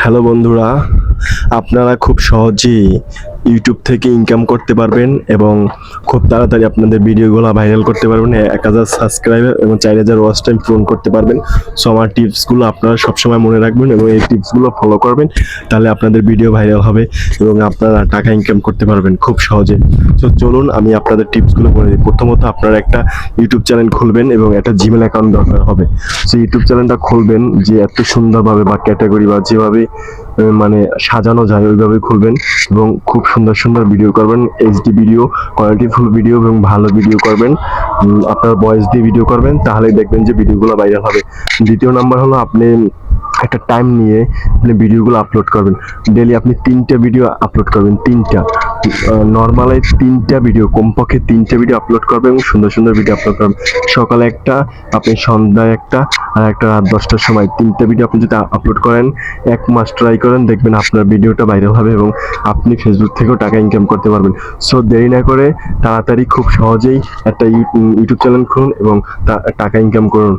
Hello বন্ধুরা, আপনারা খুব সহজেই ইউটিউব থেকে ইনকাম করতে পারবেন এবং খুব তাড়াতাড়ি আপনাদের ভিডিওগুলো ভাইরাল করতে পারবেন। 1000 সাবস্ক্রাইবার এবং 4000 ওয়াচ টাইম পূরণ করতে পারবেন। সো আমার টিপসগুলো আপনারা সবসময় মনে রাখবেন এবং এই টিপসগুলো ফলো করবেন, তাহলে আপনাদের ভিডিও ভাইরাল হবে এবং আপনারা টাকা ইনকাম করতে পারবেন খুব সহজে। তো চলুন আমি আপনাদের টিপসগুলো বলে দিই। প্রথমত আপনারা একটা ইউটিউব চ্যানেল খুলবেন এবং একটা জিমেল অ্যাকাউন্ট দরকার হবে। সো ইউটিউব চ্যানেলটা খুলবেন যে এত সুন্দরভাবে বা ক্যাটাগরি বা যেভাবে মানে সাজানো যায় ওইভাবে খুলবেন এবং খুব সুন্দর সুন্দর ভিডিও করবেন, এইচডি ভিডিও, কোয়ালিটিফুল ভিডিও এবং ভালো ভিডিও করবেন। আপনার ভয়েস দিয়ে ভিডিও করবেন, তাহলেই দেখবেন যে ভিডিওগুলো ভাইরাল হবে। দ্বিতীয় নাম্বার হলো আপনি একটা টাইম নিয়ে আপনি ভিডিওগুলো আপলোড করবেন। ডেলি আপনি 3টা ভিডিও আপলোড করবেন, 3টা নর্মালি 3টা ভিডিও, কমপক্ষে 3টা ভিডিও আপলোড করবেন এবং সুন্দর সুন্দর ভিডিও আপলোড করবেন। সকালে একটা, আপনি সন্ধ্যায় একটা, আর একটা রাত 10টার সময়। 3টা ভিডিও আপনি যদি আপলোড করেন, 1 মাস ট্রাই করেন, দেখবেন আপনার ভিডিওটা ভাইরাল হবে এবং আপনি ফেসবুক থেকেও টাকা ইনকাম করতে পারবেন। সো দেরি না করে তাড়াতাড়ি খুব সহজেই একটা ইউটিউব চ্যানেল খুলুন এবং টাকা ইনকাম করুন।